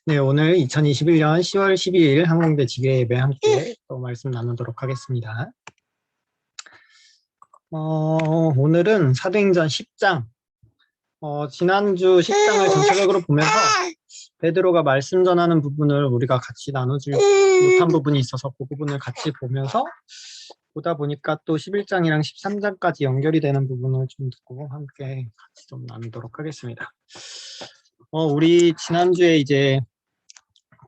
네, 오늘 2021년 10월 12일 항공대 지계 예배 함께 또 말씀 나누도록 하겠습니다. 오늘은 사도행전 10장, 지난주 10장을 전체적으로 보면서 베드로가 말씀 전하는 부분을 우리가 같이 나누지 못한 부분이 있어서 그 부분을 같이 보면서 보다 보니까 또 11장이랑 13장까지 연결이 되는 부분을 좀 듣고 함께 같이 좀 나누도록 하겠습니다. 우리 지난주에 이제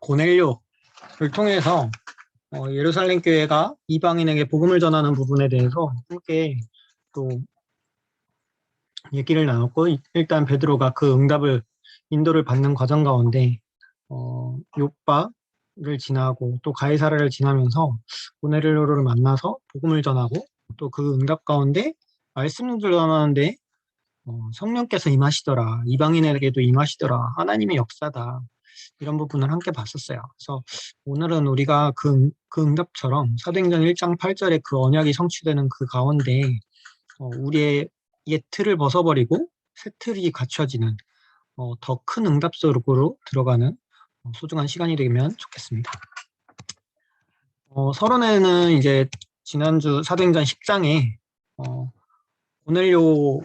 고넬료를 통해서 예루살렘 교회가 이방인에게 복음을 전하는 부분에 대해서 함께 또 얘기를 나눴고, 일단 베드로가 그 응답을 인도를 받는 과정 가운데 욥바를 지나고 또 가이사랴를 지나면서 고넬료를 만나서 복음을 전하고 또 그 응답 가운데 말씀을 전하는데 성령께서 임하시더라, 이방인에게도 임하시더라, 하나님의 역사다, 이런 부분을 함께 봤었어요. 그래서 오늘은 우리가 그 응답처럼 사도행전 1장 8절에 그 언약이 성취되는 그 가운데 우리의 옛 틀을 벗어버리고 새 틀이 갖춰지는 더 큰 응답 속으로 들어가는 소중한 시간이 되면 좋겠습니다. 서론에는 이제 지난주 사도행전 10장에 고넬료도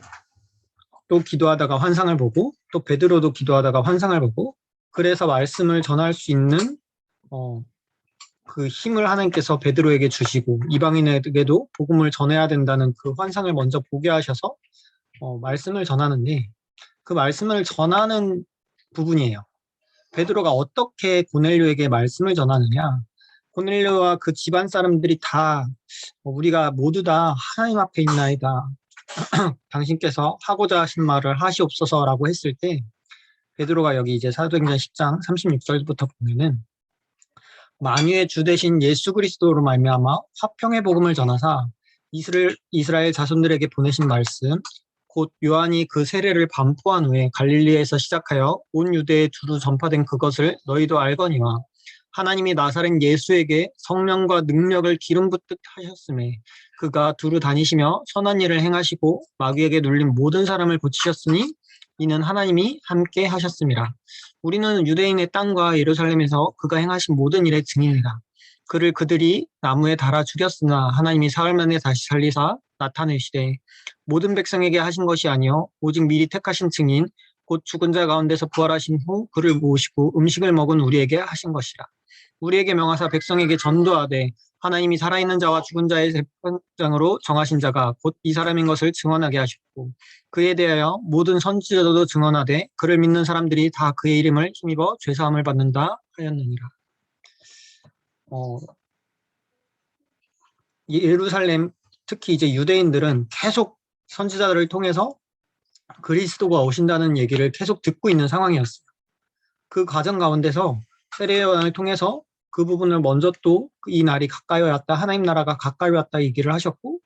기도하다가 환상을 보고 또 베드로도 기도하다가 환상을 보고, 그래서 말씀을 전할 수 있는 그 힘을 하나님께서 베드로에게 주시고 이방인에게도 복음을 전해야 된다는 그 환상을 먼저 보게 하셔서 말씀을 전하는데, 그 말씀을 전하는 부분이에요. 베드로가 어떻게 고넬료에게 말씀을 전하느냐, 고넬료와 그 집안 사람들이 다 우리가 모두 다 하나님 앞에 있나이다, 당신께서 하고자 하신 말을 하시옵소서라고 했을 때, 베드로가 여기 이제 사도행전 10장 36절부터 보면은 만유의 주 되신 예수 그리스도로 말미암아 화평의 복음을 전하사 이스라엘 자손들에게 보내신 말씀, 곧 요한이 그 세례를 반포한 후에 갈릴리에서 시작하여 온 유대에 두루 전파된 그것을 너희도 알거니와, 하나님이 나사렛 예수에게 성령과 능력을 기름 붓듯 하셨음에 그가 두루 다니시며 선한 일을 행하시고 마귀에게 눌린 모든 사람을 고치셨으니 이는 하나님이 함께 하셨음이라. 우리는 유대인의 땅과 예루살렘에서 그가 행하신 모든 일의 증인이라. 그를 그들이 나무에 달아 죽였으나 하나님이 사흘 만에 다시 살리사 나타내시되 모든 백성에게 하신 것이 아니요 오직 미리 택하신 증인 곧 죽은 자 가운데서 부활하신 후 그를 모시고 음식을 먹은 우리에게 하신 것이라. 우리에게 명하사 백성에게 전도하되 하나님이 살아있는 자와 죽은 자의 재판장으로 정하신 자가 곧 이 사람인 것을 증언하게 하셨고, 그에 대하여 모든 선지자들도 증언하되 그를 믿는 사람들이 다 그의 이름을 힘입어 죄사함을 받는다 하였느니라. 예루살렘, 특히 이제 유대인들은 계속 선지자들을 통해서 그리스도가 오신다는 얘기를 계속 듣고 있는 상황이었어요. 그 과정 가운데서 세례 요한을 통해서 그 부분을 먼저 또 이 날이 가까이 왔다, 하나님 나라가 가까이 왔다 얘기를 하셨고,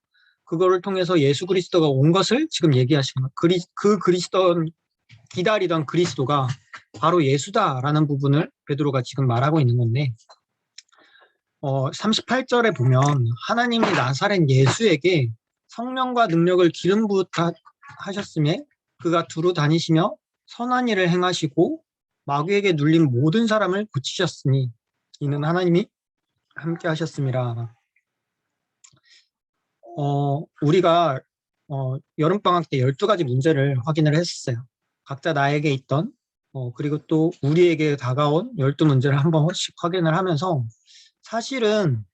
그거를 통해서 예수 그리스도가 온 것을 지금 얘기하시는 거예요. 그 그리스도, 기다리던 그리스도가 바로 예수다라는 부분을 베드로가 지금 말하고 있는 건데, 38절에 보면 하나님이 나사렛 예수에게 성령과 능력을 기름 부으셨음에 그가 두루 다니시며 선한 일을 행하시고 마귀에게 눌린 모든 사람을 고치셨으니 이는 하나님이 함께 하셨음이라. 우리가 여름방학 때 12가지 문제를 확인을 했었어요. 각자 나에게 있던 그리고 또 우리에게 다가온 12문제를 한 번씩 확인을 하면서, 사실은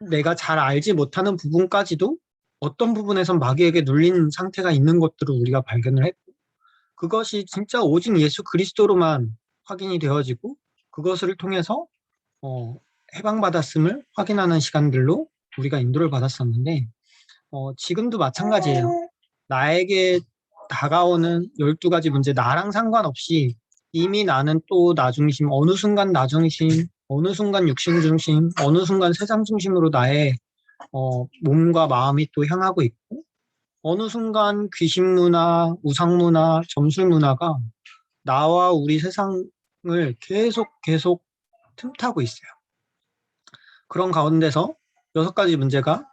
내가 잘 알지 못하는 부분까지도 어떤 부분에선 마귀에게 눌린 상태가 있는 것들을 우리가 발견을 했고, 그것이 진짜 오직 예수 그리스도로만 확인이 되어지고 그것을 통해서 해방받았음을 확인하는 시간들로 우리가 인도를 받았었는데, 지금도 마찬가지예요. 나에게 다가오는 12가지 문제, 나랑 상관없이 이미 나는 또 나 중심, 어느 순간 나 중심, 어느 순간 육신 중심, 어느 순간 세상 중심으로 나의 몸과 마음이 또 향하고 있고, 어느 순간 귀신 문화, 우상 문화, 점술 문화가 나와 우리 세상을 계속 틈타고 있어요. 그런 가운데서 6가지 문제가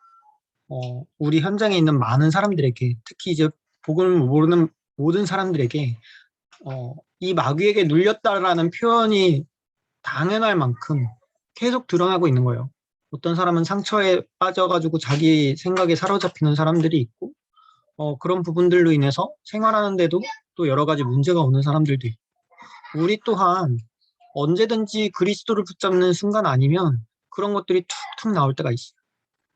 우리 현장에 있는 많은 사람들에게, 특히 이제 복음을 모르는 모든 사람들에게 이 마귀에게 눌렸다라는 표현이 당연할 만큼 계속 드러나고 있는 거예요. 어떤 사람은 상처에 빠져가지고 자기 생각에 사로잡히는 사람들이 있고, 그런 부분들로 인해서 생활하는데도 또 여러 가지 문제가 오는 사람들도 있고, 우리 또한 언제든지 그리스도를 붙잡는 순간 아니면 그런 것들이 툭툭 나올 때가 있어요.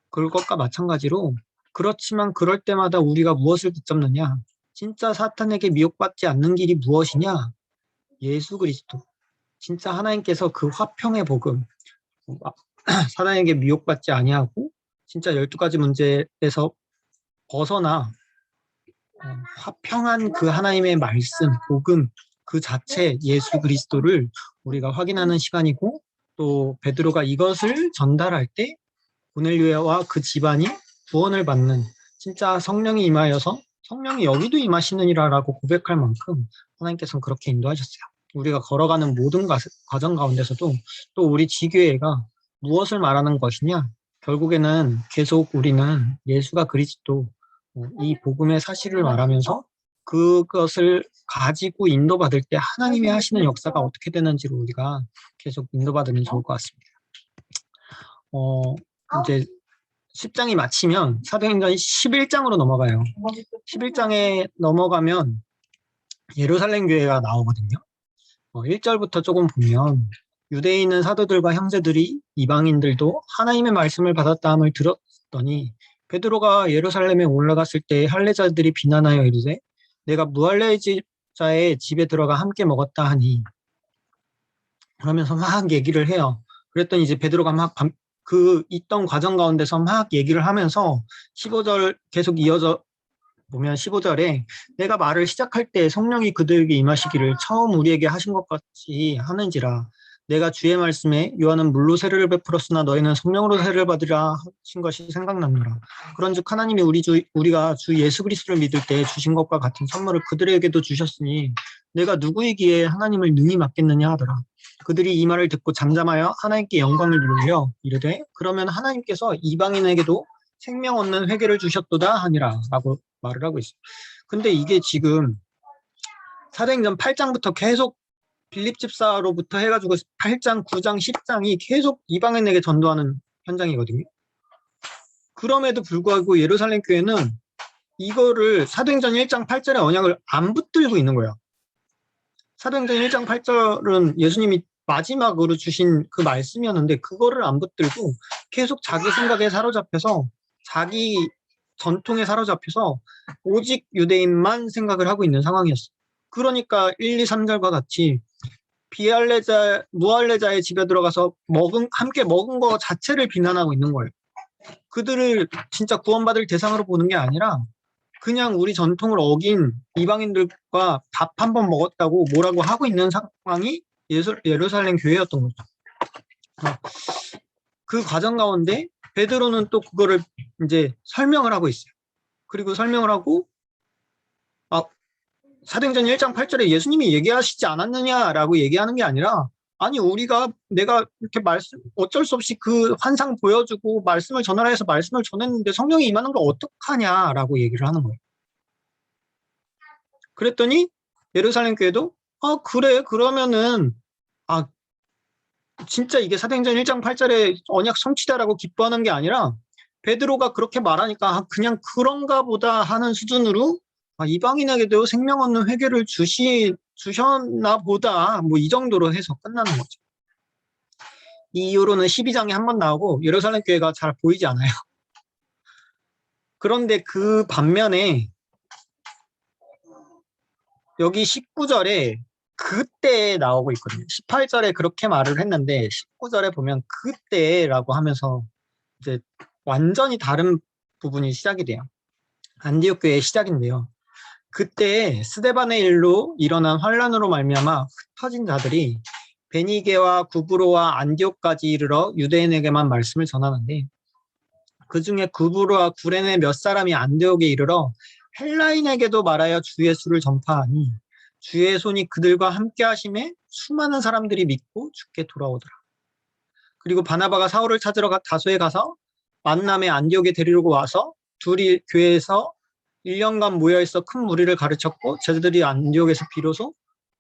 그것과 마찬가지로 그렇지만 그럴 때마다 우리가 무엇을 붙잡느냐? 진짜 사탄에게 미혹받지 않는 길이 무엇이냐? 예수 그리스도. 진짜 하나님께서 그 화평의 복음, 사탄에게 미혹받지 아니하고 진짜 12가지 문제에서 벗어나 화평한 그 하나님의 말씀, 복음 그 자체 예수 그리스도를 우리가 확인하는 시간이고, 또 베드로가 이것을 전달할 때 고넬료와 그 집안이 구원을 받는, 진짜 성령이 임하여서 성령이 여기도 임하시느니라라고 고백할 만큼 하나님께서는 그렇게 인도하셨어요. 우리가 걸어가는 모든 과정 가운데서도 또 우리 지교회가 무엇을 말하는 것이냐, 결국에는 계속 우리는 예수가 그리스도, 이 복음의 사실을 말하면서 그것을 가지고 인도받을 때 하나님이 하시는 역사가 어떻게 되는지를 우리가 계속 인도받으면 좋을 것 같습니다. 이제 10장이 마치면 사도행전 11장으로 넘어가요. 11장에 넘어가면 예루살렘 교회가 나오거든요. 1절부터 조금 보면 유대에 있는 사도들과 형제들이 이방인들도 하나님의 말씀을 받았다함을 들었더니 베드로가 예루살렘에 올라갔을 때 할례자들이 비난하여 이르되 내가 무할례자의 집에 들어가 함께 먹었다 하니, 그러면서 막 얘기를 해요. 그랬더니 이제 베드로가 막 있던 과정 가운데서 막 얘기를 하면서 15절 계속 이어져 보면 15절에 내가 말을 시작할 때 성령이 그들에게 임하시기를 처음 우리에게 하신 것 같이 하는지라. 내가 주의 말씀에 요한은 물로 세례를 베풀었으나 너희는 성령으로 세례를 받으라 하신 것이 생각납니다. 그런즉 하나님이 우리가 주 예수 그리스도를 믿을 때 주신 것과 같은 선물을 그들에게도 주셨으니 내가 누구이기에 하나님을 능히 맡겠느냐 하더라. 그들이 이 말을 듣고 잠잠하여 하나님께 영광을 돌려 이르되 그러면 하나님께서 이방인에게도 생명 얻는 회개를 주셨도다 하니라 라고 말을 하고 있어요. 근데 이게 지금 사도행전 8장부터 계속 빌립 집사로부터 해가지고 8장, 9장, 10장이 계속 이방인에게 전도하는 현장이거든요. 그럼에도 불구하고 예루살렘 교회는 이거를 사도행전 1장 8절의 언약을 안 붙들고 있는 거예요. 사도행전 1장 8절은 예수님이 마지막으로 주신 그 말씀이었는데 그거를 안 붙들고 계속 자기 생각에 사로잡혀서 자기 전통에 사로잡혀서 오직 유대인만 생각을 하고 있는 상황이었어요. 그러니까 1, 2, 3절과 같이 무할례자의 집에 들어가서 함께 먹은 거 자체를 비난하고 있는 거예요. 그들을 진짜 구원받을 대상으로 보는 게 아니라 그냥 우리 전통을 어긴 이방인들과 밥 한 번 먹었다고 뭐라고 하고 있는 상황이 예루살렘 교회였던 거죠. 그 과정 가운데 베드로는 또 그거를 이제 설명을 하고 있어요. 그리고 설명을 하고 사도행전 1장 8절에 예수님이 얘기하시지 않았느냐라고 얘기하는 게 아니라, 아니 내가 이렇게 어쩔 수 없이 그 환상 보여주고 말씀을 전하라 해서 말씀을 전했는데 성령이 임하는 걸 어떡하냐라고 얘기를 하는 거예요. 그랬더니 예루살렘 교회도 그래 그러면은 진짜 이게 사도행전 1장 8절에 언약 성취다라고 기뻐하는 게 아니라 베드로가 그렇게 말하니까 그냥 그런가 보다 하는 수준으로 이방인에게도 생명 얻는 회개를 주셨나 보다, 뭐 이 정도로 해서 끝나는 거죠. 이 이후로는 12장에 한 번 나오고 예루살렘 교회가 잘 보이지 않아요. 그런데 그 반면에 여기 19절에 그때 나오고 있거든요. 18절에 그렇게 말을 했는데 19절에 보면 그때라고 하면서 이제 완전히 다른 부분이 시작이 돼요. 안디옥 교회의 시작인데요. 그때 스데반의 일로 일어난 환란으로 말미암아 흩어진 자들이 베니게와 구브로와 안디옥까지 이르러 유대인에게만 말씀을 전하는데, 그 중에 구브로와 구레네 몇 사람이 안디옥에 이르러 헬라인에게도 말하여 주 예수를 전파하니 주의 손이 그들과 함께 하심에 수많은 사람들이 믿고 주께 돌아오더라. 그리고 바나바가 사울을 찾으러 다소에 가서 만남에 안디옥에 데리고 와서 둘이 교회에서 1년간 모여있어 큰 무리를 가르쳤고, 제자들이 안디옥에서 비로소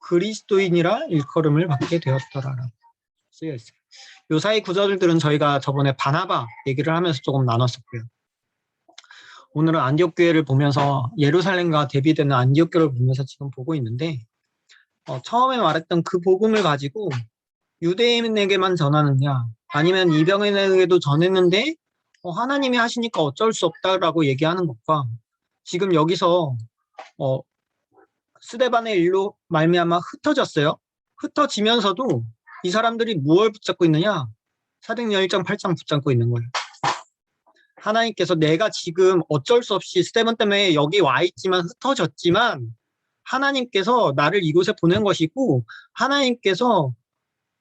그리스도인이라 일컬음을 받게 되었더라라고 쓰여 있어요. 요 사이 구절들은 저희가 저번에 바나바 얘기를 하면서 조금 나눴었고요. 오늘은 안디옥 교회를 보면서 예루살렘과 대비되는 안디옥 교회를 보면서 지금 보고 있는데 처음에 말했던 그 복음을 가지고 유대인에게만 전하느냐 아니면 이방인에게도 전했는데 하나님이 하시니까 어쩔 수 없다라고 얘기하는 것과 지금 여기서 스데반의 일로 말미암아 흩어졌어요. 흩어지면서도 이 사람들이 무엇을 붙잡고 있느냐? 사도행전 1장 8장 붙잡고 있는 거예요. 하나님께서 내가 지금 어쩔 수 없이 스데반 때문에 여기 와 있지만 흩어졌지만 하나님께서 나를 이곳에 보낸 것이고 하나님께서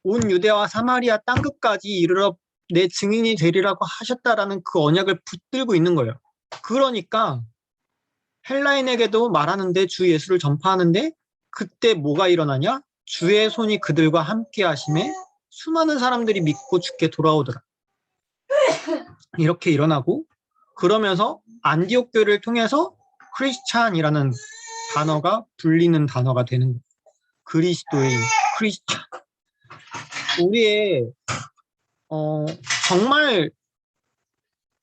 온 유대와 사마리아 땅끝까지 이르러 내 증인이 되리라고 하셨다라는 그 언약을 붙들고 있는 거예요. 그러니까 헬라인에게도 말하는데 주 예수를 전파하는데 그때 뭐가 일어나냐? 주의 손이 그들과 함께 하심에 수많은 사람들이 믿고 주께 돌아오더라. 이렇게 일어나고 그러면서 안디옥 교회를 통해서 크리스찬이라는 단어가 불리는 단어가 되는 거예요. 그리스도인, 크리스찬. 우리의 정말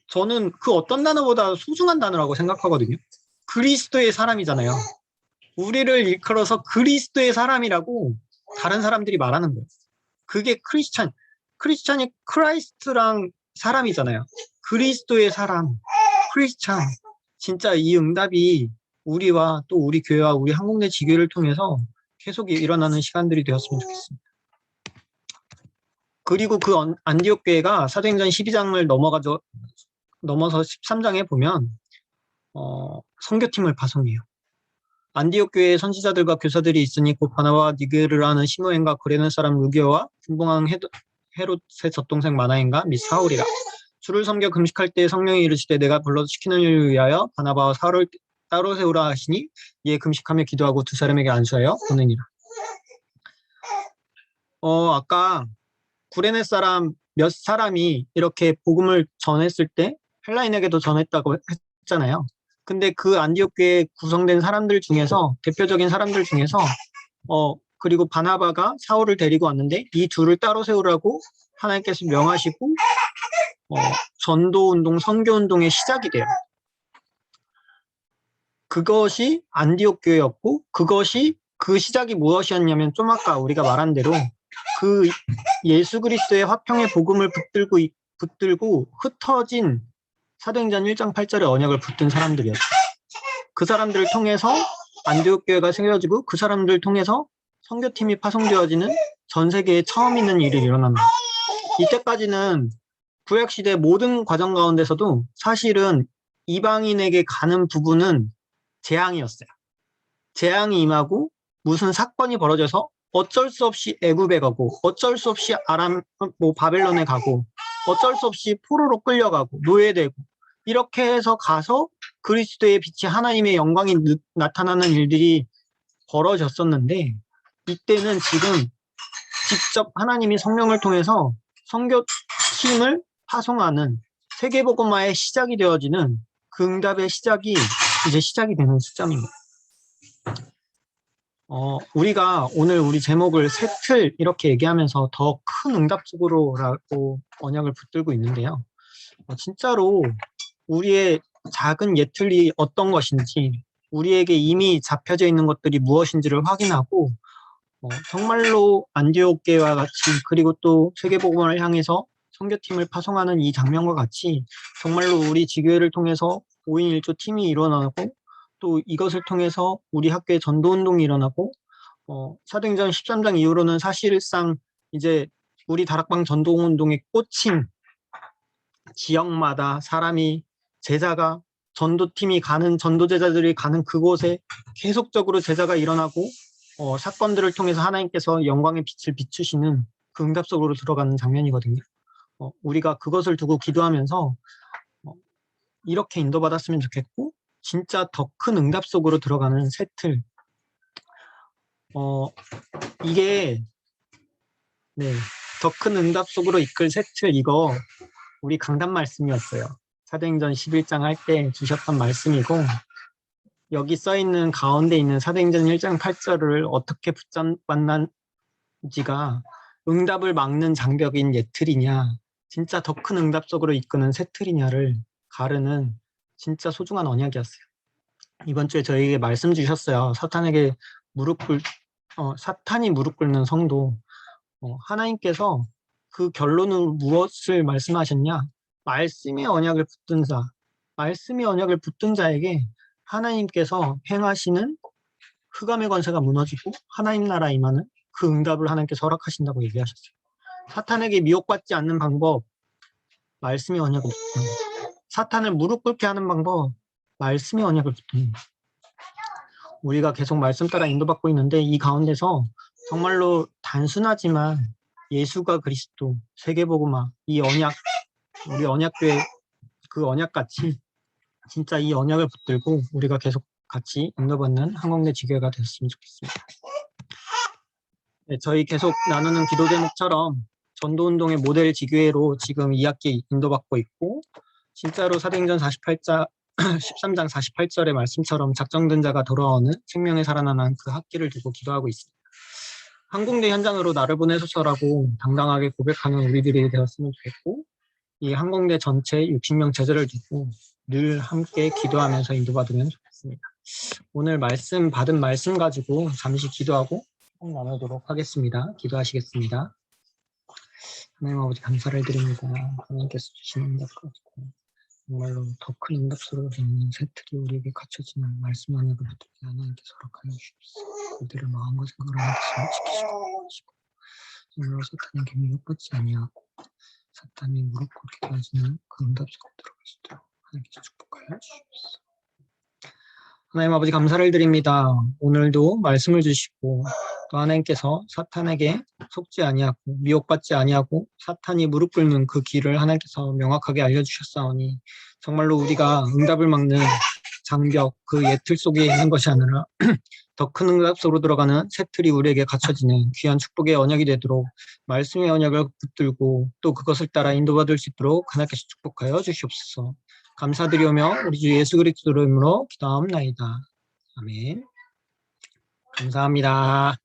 저는 그 어떤 단어보다 소중한 단어라고 생각하거든요. 그리스도의 사람이잖아요. 우리를 일컬어서 그리스도의 사람이라고 다른 사람들이 말하는 거예요. 그게 크리스찬. 크리스찬이 크라이스트랑 사람이잖아요. 그리스도의 사람, 크리스찬. 진짜 이 응답이 우리와 또 우리 교회와 우리 한국내 지교회를 통해서 계속 일어나는 시간들이 되었으면 좋겠습니다. 그리고 그 안디옥 교회가 사도행전 12장을 넘어서 13장에 보면 선교팀을 파송해요. 안디옥 교회의 선지자들과 교사들이 있으니 곧 바나바와 니게르라는 시므엔과 구레네 사람 루기오와 분봉왕 헤롯의 젖동생 마나엔과 및 사울이라. 주를 섬겨 금식할 때 성령이 이르시되 내가 불러 시키는 일을 위하여 바나바와 사울을 따로 세우라 하시니 이에 금식하며 기도하고 두 사람에게 안수하여 보내니라. 아까 구레네 사람 몇 사람이 이렇게 복음을 전했을 때 헬라인에게도 전했다고 했잖아요. 근데 그 안디옥 교회에 구성된 사람들 중에서 대표적인 사람들 중에서 그리고 바나바가 사울을 데리고 왔는데 이 둘을 따로 세우라고 하나님께서 명하시고 전도운동, 선교운동의 시작이 돼요. 그것이 안디옥 교회였고 그것이 그 시작이 무엇이었냐면 좀 아까 우리가 말한 대로 그 예수 그리스도의 화평의 복음을 붙들고 흩어진 사도행전 1장 8절의 언약을 붙든 사람들이었어요. 그 사람들을 통해서 안디옥 교회가 세워지고 그 사람들을 통해서 선교팀이 파송되어지는 전 세계에 처음 있는 일이 일어납니다. 이때까지는 구약시대 모든 과정 가운데서도 사실은 이방인에게 가는 부분은 재앙이었어요. 재앙이 임하고 무슨 사건이 벌어져서 어쩔 수 없이 애굽에 가고 어쩔 수 없이 바벨론에 가고 어쩔 수 없이 포로로 끌려가고 노예되고 이렇게 해서 가서 그리스도의 빛이 하나님의 영광이 나타나는 일들이 벌어졌었는데 이때는 지금 직접 하나님이 성령을 통해서 선교팀을 파송하는 세계복음화의 시작이 되어지는 그 응답의 시작이 이제 시작이 되는 시점입니다. 우리가 오늘 우리 제목을 새 틀 이렇게 얘기하면서 더 큰 응답 속으로라고 언약을 붙들고 있는데요. 진짜로 우리의 작은 예틀이 어떤 것인지 우리에게 이미 잡혀져 있는 것들이 무엇인지를 확인하고 정말로 안디옥 교회와 같이 그리고 또 세계복음을 향해서 선교팀을 파송하는 이 장면과 같이 정말로 우리 지교회를 통해서 5인 1조 팀이 일어나고 또 이것을 통해서 우리 학교의 전도운동이 일어나고 사도행전 13장 이후로는 사실상 이제 우리 다락방 전도운동의 꽃인 지역마다 제자가 전도팀이 가는 전도제자들이 가는 그곳에 계속적으로 제자가 일어나고 사건들을 통해서 하나님께서 영광의 빛을 비추시는 그 응답 속으로 들어가는 장면이거든요. 우리가 그것을 두고 기도하면서 이렇게 인도받았으면 좋겠고 진짜 더 큰 응답 속으로 들어가는 새 틀. 이게 더 큰 응답 속으로 이끌 새 틀 이거 우리 강단 말씀이었어요. 사도행전 11장 할 때 주셨던 말씀이고 여기 써 있는 가운데 있는 사도행전 1장 8절을 어떻게 붙잡았는지가 응답을 막는 장벽인 예틀이냐, 진짜 더 큰 응답 속으로 이끄는 새틀이냐를 가르는 진짜 소중한 언약이었어요. 이번 주에 저희에게 말씀 주셨어요. 사탄이 무릎 꿇는 성도. 하나님께서 그 결론은 무엇을 말씀하셨냐? 말씀의 언약을 붙든 자, 말씀의 언약을 붙든 자에게 하나님께서 행하시는 흑암의 권세가 무너지고 하나님 나라 임하는 그 응답을 하나님께서 허락하신다고 얘기하셨어요. 사탄에게 미혹받지 않는 방법, 말씀의 언약을 붙든 자. 사탄을 무릎 꿇게 하는 방법, 말씀의 언약을 붙든 자. 우리가 계속 말씀 따라 인도받고 있는데 이 가운데서 정말로 단순하지만 예수가 그리스도, 세계복음화, 이 언약, 우리 언약교회 그 언약같이 진짜 이 언약을 붙들고 우리가 계속 같이 인도받는 한국내 지교회가 됐으면 좋겠습니다. 네, 저희 계속 나누는 기도 제목처럼 전도운동의 모델 지교회로 지금 2학기 인도받고 있고, 진짜로 사도행전 13장 48절의 말씀처럼 작정된 자가 돌아오는 생명에 살아나는 그 학기를 두고 기도하고 있습니다. 한국내 현장으로 나를 보내소서라고 당당하게 고백하는 우리들이 되었으면 좋겠고, 이 한국내 전체 60명 제자를 두고 늘 함께 기도하면서 인도받으면 좋겠습니다. 오늘 받은 말씀 가지고 잠시 기도하고 나누도록 하겠습니다. 기도하시겠습니다. 하나님 아버지 감사를 드립니다. 하나님께서 주신 응답 가지고 정말로 더 큰 응답 속으로 있는 새틀이 우리에게 갖춰지는 말씀 안에 붙들게 하나님께서 허락하여 주옵소서. 그들을 마음과 생각을 하나님께서 지키시고 정말로 사탄에게 미혹받지 아니하고 사탄이 무릎 꿇게 하시는 그 응답 속으로 들어갈 수 있도록 하나님께서 축복하여 주옵소서. 하나님 아버지 감사를 드립니다. 오늘도 말씀을 주시고 또 하나님께서 사탄에게 속지 아니하고 미혹받지 아니하고 사탄이 무릎 꿇는 그 길을 하나님께서 명확하게 알려주셨사오니 정말로 우리가 응답을 막는 장벽, 그 예틀 속에 있는 것이 아니라 더 큰 응답 속으로 들어가는 새틀이 우리에게 갖춰지는 귀한 축복의 언약이 되도록 말씀의 언약을 붙들고 또 그것을 따라 인도받을 수 있도록 하나님께서 축복하여 주시옵소서. 감사드리오며 우리 주 예수 그리스도 이름으로 기도하옵나이다. 아멘. 감사합니다.